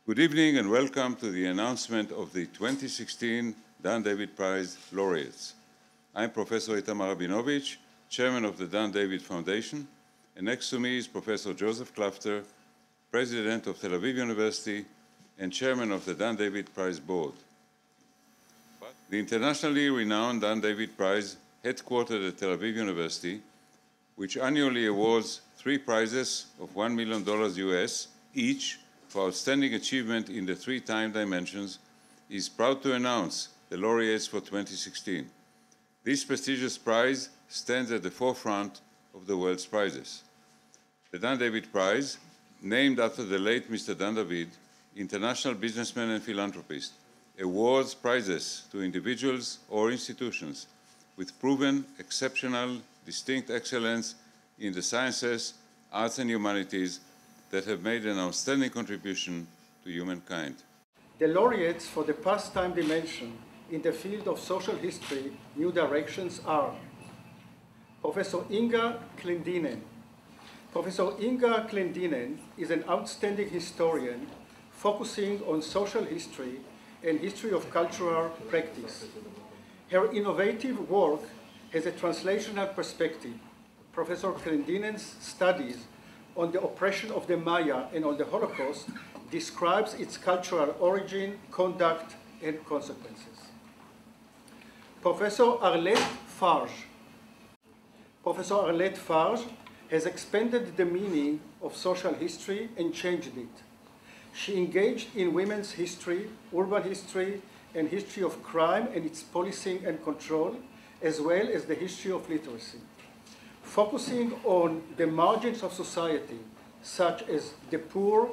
Good evening and welcome to the announcement of the 2016 Dan David Prize Laureates. I'm Professor Itamar Rabinovich, Chairman of the Dan David Foundation, and next to me is Professor Joseph Klafter, President of Tel Aviv University and Chairman of the Dan David Prize Board. The internationally renowned Dan David Prize, headquartered at Tel Aviv University, which annually awards 3 prizes of $1 million US each for outstanding achievement in the 3 time dimensions, is proud to announce the laureates for 2016. This prestigious prize stands at the forefront of the world's prizes. The Dan David Prize, named after the late Mr. Dan David, international businessman and philanthropist, awards prizes to individuals or institutions with proven, exceptional, distinct excellence in the sciences, arts and humanities that have made an outstanding contribution to humankind. The laureates for the past time dimension in the field of social history, new directions are Professor Inga Clendinnen. Professor Inga Clendinnen is an outstanding historian focusing on social history and history of cultural practice. Her innovative work has a translational perspective. Professor Clendinnen's studies on the oppression of the Maya and on the Holocaust describes its cultural origin, conduct, and consequences. Professor Arlette Farge. Professor Arlette Farge has expanded the meaning of social history and changed it. She engaged in women's history, urban history, and history of crime and its policing and control, as well as the history of literacy. Focusing on the margins of society, such as the poor,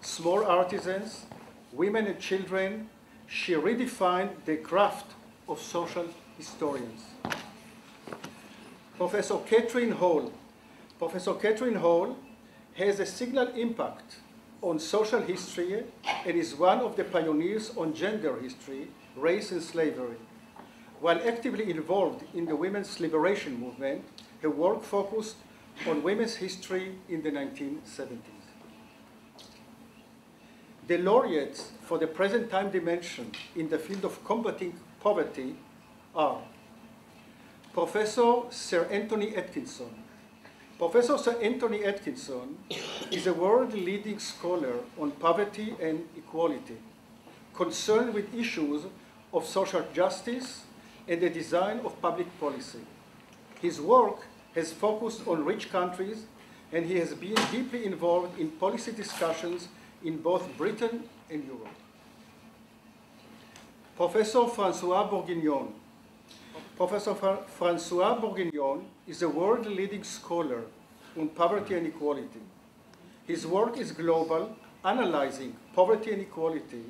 small artisans, women and children, she redefined the craft of social historians. Professor Catherine Hall. Professor Catherine Hall has a signal impact on social history and is one of the pioneers on gender history, race and slavery. While actively involved in the women's liberation movement, her work focused on women's history in the 1970s. The laureates for the present time dimension in the field of combating poverty are Professor Sir Anthony Atkinson. Professor Sir Anthony Atkinson is a world-leading scholar on poverty and equality, concerned with issues of social justice and the design of public policy. His work has focused on rich countries, and he has been deeply involved in policy discussions in both Britain and Europe. Professor François Bourguignon. Professor François Bourguignon is a world-leading scholar on poverty and equality. His work is global, analyzing poverty and equality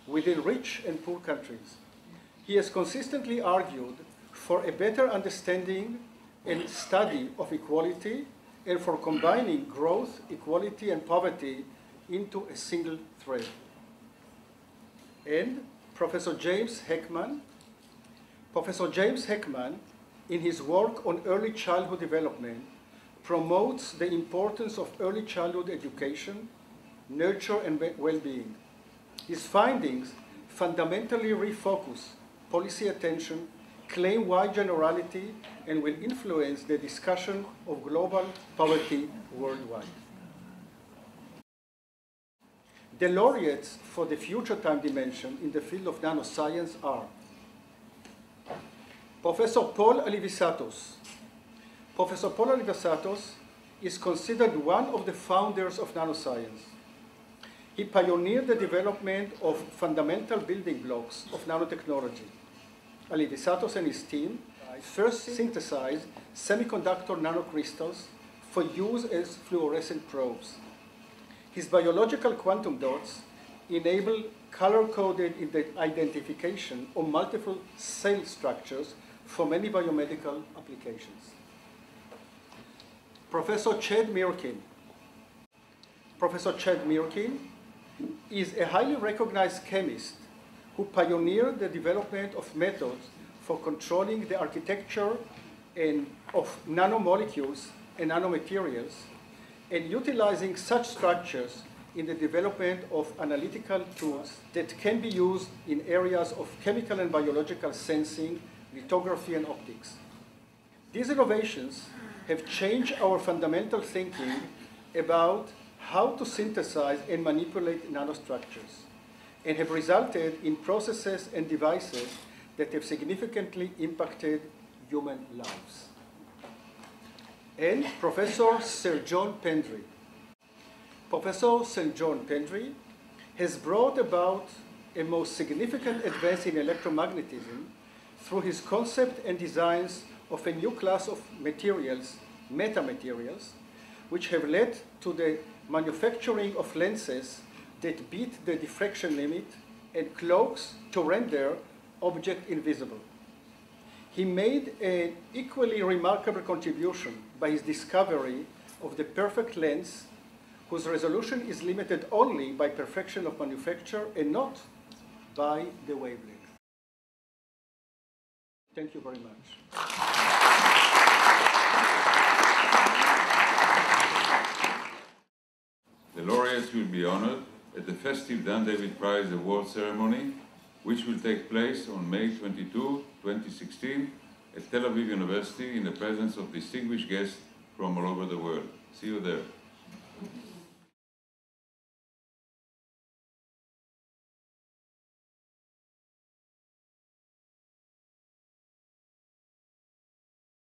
within rich and poor countries. He has consistently argued for a better understanding and study of equality and for combining growth, equality, and poverty into a single thread. And Professor James Heckman. Professor James Heckman, in his work on early childhood development, promotes the importance of early childhood education, nurture, and well-being. His findings fundamentally refocus policy attention, claim wide generality, and will influence the discussion of global poverty worldwide. The laureates for the future time dimension in the field of nanoscience are Professor Paul Alivisatos. Professor Paul Alivisatos is considered one of the founders of nanoscience. He pioneered the development of fundamental building blocks of nanotechnology. Alivisatos and his team first synthesized semiconductor nanocrystals for use as fluorescent probes. His biological quantum dots enable color-coded identification of multiple cell structures for many biomedical applications. Professor Chad Mirkin. Professor Chad Mirkin is a highly recognized chemist who pioneered the development of methods for controlling the architecture of nanomolecules and nanomaterials, and utilizing such structures in the development of analytical tools that can be used in areas of chemical and biological sensing, lithography, and optics. These innovations have changed our fundamental thinking about how to synthesize and manipulate nanostructures, and have resulted in processes and devices that have significantly impacted human lives. And Professor Sir John Pendry. Professor Sir John Pendry has brought about a most significant advance in electromagnetism through his concept and designs of a new class of materials, metamaterials, which have led to the manufacturing of lenses that beat the diffraction limit and cloaks to render objects invisible. He made an equally remarkable contribution by his discovery of the perfect lens, whose resolution is limited only by perfection of manufacture and not by the wavelength. Thank you very much. The laureates will be honored at the festive Dan David Prize Award ceremony, which will take place on May 22, 2016 at Tel Aviv University in the presence of distinguished guests from all over the world. See you there.